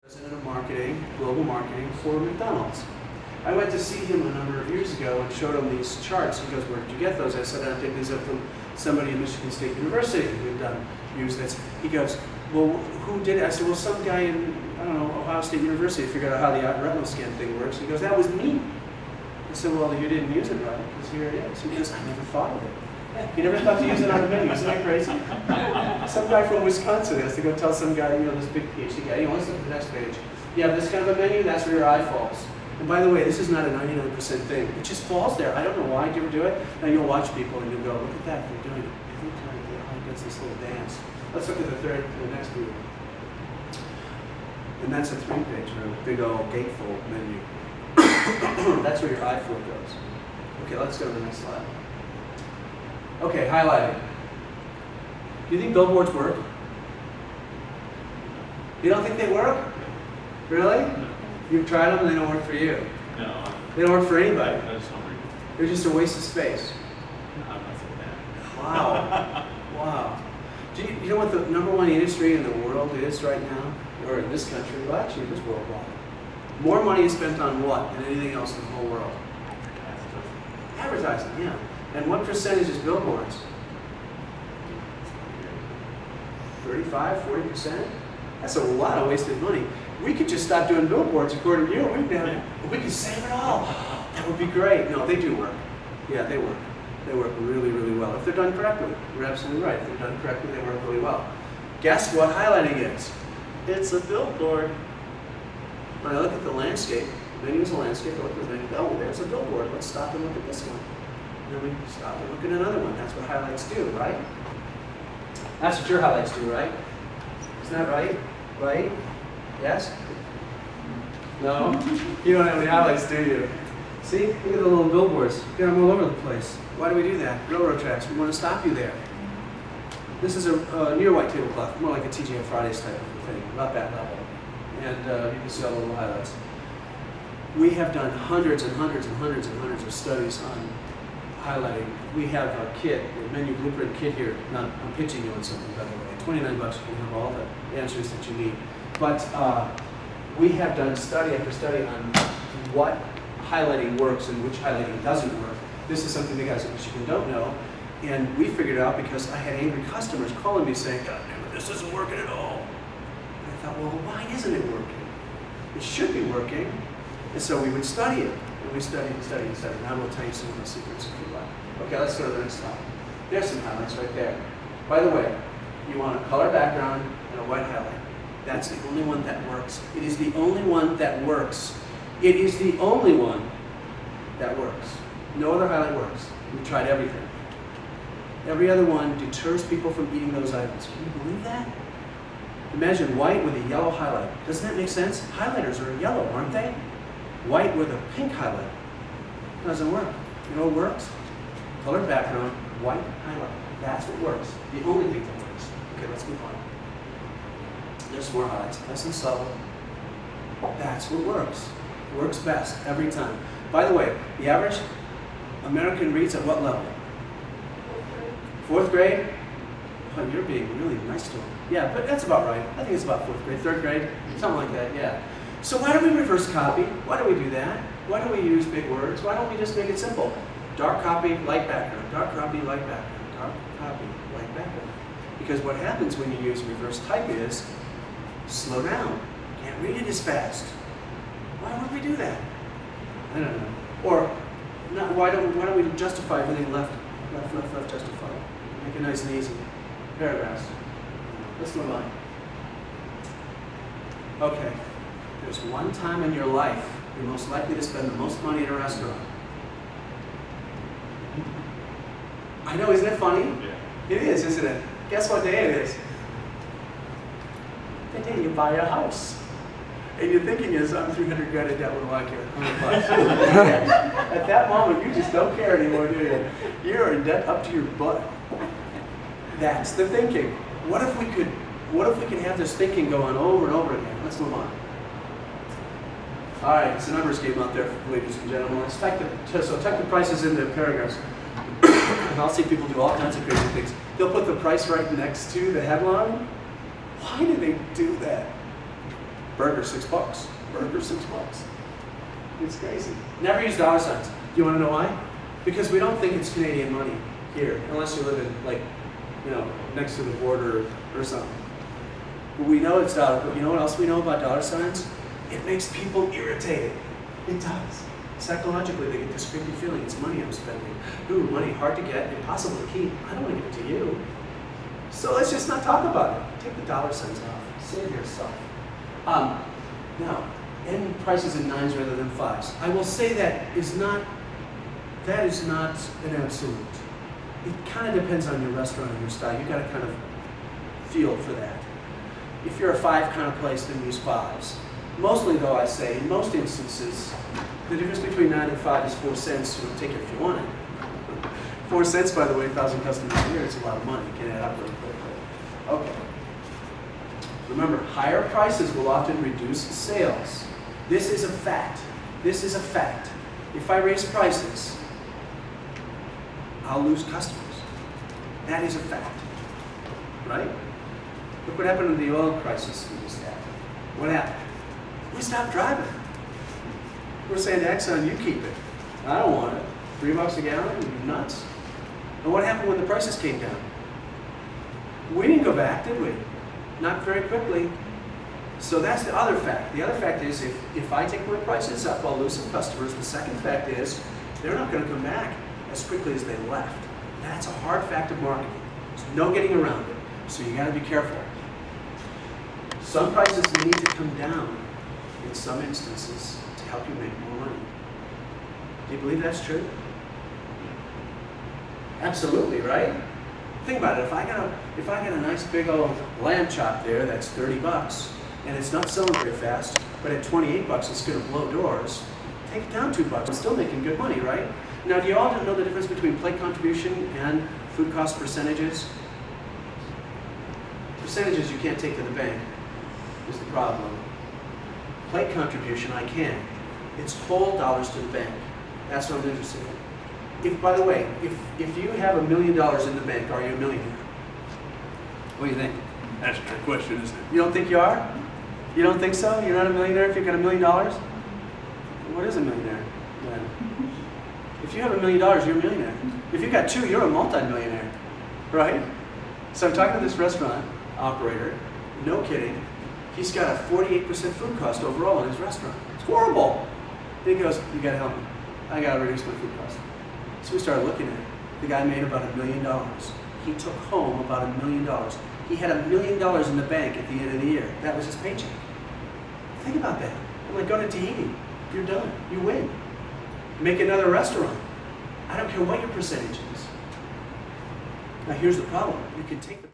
President of marketing, global marketing for McDonald's. I went to see him a number of years ago and showed him these charts. He goes, "Where did you get those?" I said, "I picked these up from somebody at Michigan State University who had used this." He goes, "Well, who did it?" I said, "Well, some guy in, I don't know, Ohio State University figured out how the retinal scan thing works." He goes, "That was me." I said, "Well, you didn't use it right, because here it is." He goes, "I never thought of it." He never thought to use it on a menu. Isn't that crazy? Some guy from Wisconsin has to go tell some guy, this big PhD guy, let's look at the next page. You have this kind of a menu, that's where your eye falls. And by the way, this is not a 99% thing. It just falls there. I don't know why. Do you ever do it? Now you'll watch people and you'll go, "Look at that, they're doing it." Every time their eye does this little dance. Let's look at the next view. And that's a 3-page, big old gatefold menu. That's where your eye flow goes. Okay, let's go to the next slide. Okay, highlighting. Do you think billboards work? You don't think they work? Really? You've tried them and they don't work for you? No. They don't work for anybody? I just don't read. They're just a waste of space. No, I'm not saying that. Wow. Wow. Do you know what the #1 industry in the world is right now? Or in this country? Well, actually, it is worldwide. More money is spent on what than anything else in the whole world? Advertising, yeah. And what percentage is billboards? 35, 40%? That's a lot of wasted money. We could just stop doing billboards according to you. We could save it all. That would be great. No, they do work. Yeah, they work. They work really, really well. If they're done correctly. You're absolutely right. If they're done correctly, they work really well. Guess what highlighting is? It's a billboard. When I look at the landscape, the menu is a landscape, I look at the menu, oh, there's a billboard. Let's stop and look at this one. And then we stop and look at another one. That's what highlights do, right? That's what your highlights do, right? Isn't that right? Right? Yes? No? You don't have any highlights, do you? See? Look at the little billboards. You got them all over the place. Why do we do that? Railroad tracks. We want to stop you there. This is a near white tablecloth, more like a TGI Fridays type of thing, about that level. And you can see all the little highlights. We have done hundreds and hundreds and hundreds and hundreds of studies on highlighting. We have a kit, a menu blueprint kit here. I'm pitching you on something, by the way. 29 bucks, you can have all the answers that you need. But we have done study after study on what highlighting works and which highlighting doesn't work. This is something the guys at Michigan don't know. And we figured it out because I had angry customers calling me saying, "God damn it, this isn't working at all." And I thought, well, why isn't it working? It should be working. And so we would study it. And we studied and studied and studied. Now we'll tell you some of the secrets if you like. Okay, let's go to the next slide. There's some highlights right there. By the way, you want a color background and a white highlight. That's the only one that works. It is the only one that works. It is the only one that works. No other highlight works. We've tried everything. Every other one deters people from eating those items. Can you believe that? Imagine white with a yellow highlight. Doesn't that make sense? Highlighters are yellow, aren't they? White with a pink highlight. Doesn't work. You know what works? Colored background, white highlight. That's what works. The only thing that works. Okay, let's move on. There's more highlights. Nice and subtle. That's what works. Works best every time. By the way, the average American reads at what level? 4th grade? Oh, you're being really nice to them. Yeah, but that's about right. I think it's about 4th grade, 3rd grade, something like that, yeah. So why do we reverse copy? Why do we do that? Why do we use big words? Why don't we just make it simple? Dark copy, light background. Dark copy, light background. Dark copy, light background. Because what happens when you use reverse type is, slow down. Can't read it as fast. Why would we do that? I don't know. Or, not, why don't we justify everything left, justify? Make it nice and easy. Paragraphs. Let's move on. Okay. There's one time in your life you're most likely to spend the most money at a restaurant. I know, isn't it funny? Yeah. It is, isn't it? Guess what day it is? The day you buy a house. And your thinking is, I'm 300 grand in debt, what do I care? 100 bucks. At that moment, you just don't care anymore, do you? You're in debt up to your butt. That's the thinking. What if we could have this thinking going over and over again? Let's move on. All right, it's a numbers game out there, ladies and gentlemen. Let's type the prices into paragraphs. And I'll see people do all kinds of crazy things. They'll put the price right next to the headline. Why do they do that? Burger, $6. Burger, $6. It's crazy. Never use dollar signs. Do you want to know why? Because we don't think it's Canadian money here, unless you live in, like, you know, next to the border or something. But we know it's dollar, but you know what else we know about dollar signs? It makes people irritated. It does. Psychologically, they get this creepy feeling, it's money I'm spending. Ooh, money hard to get, impossible to keep. I don't want to give it to you. So let's just not talk about it. Take the dollar signs off. Save yourself. Now, end prices in 9s rather than 5s. I will say that is not an absolute. It kind of depends on your restaurant and your style. You got to kind of feel for that. If you're a 5 kind of place, then use 5s. Mostly though, I say, in most instances, the difference between 9 and 5 is 4 cents. You know, take it if you want it. 4 cents, by the way, 1,000 customers a year, it's a lot of money. It can add up really quickly. Okay. Remember, higher prices will often reduce sales. This is a fact. This is a fact. If I raise prices, I'll lose customers. That is a fact. Right? Look what happened to the oil crisis we just had. What happened? We stopped driving. We're saying to Exxon, you keep it. I don't want it. $3 a gallon? You're nuts. And what happened when the prices came down? We didn't go back, did we? Not very quickly. So that's the other fact. The other fact is if I take my prices up, I'll lose some customers. The second fact is they're not going to come back as quickly as they left. That's a hard fact of marketing. There's no getting around it. So you got to be careful. Some prices need to come down in some instances to help you make more money. Do you believe that's true? Absolutely, right? Think about it. If I got a nice big old lamb chop there that's $30 and it's not selling very fast, but at $28 it's going to blow doors, take it down $2. I'm still making good money, right? Now, do you all know the difference between plate contribution and food cost percentages? Percentages you can't take to the bank is the problem. Plate contribution I can. It's whole dollars to the bank. That's what I'm interested in. By the way, if you have $1 million in the bank, are you a millionaire? What do you think? That's a good question, isn't it? You don't think you are? You don't think so? You're not a millionaire if you've got $1 million? What is a millionaire then? If you have $1 million, you're a millionaire. If you've got 2, you're a multi-millionaire, right? So I'm talking to this restaurant operator, no kidding. He's got a 48% food cost overall in his restaurant. It's horrible. And he goes, you gotta help me. I gotta reduce my food cost. So we started looking at it. The guy made about $1 million. He took home about $1 million. He had $1 million in the bank at the end of the year. That was his paycheck. Think about that. I'm like, go to Tahiti. You're done. You win. Make another restaurant. I don't care what your percentage is. Now here's the problem. You can take the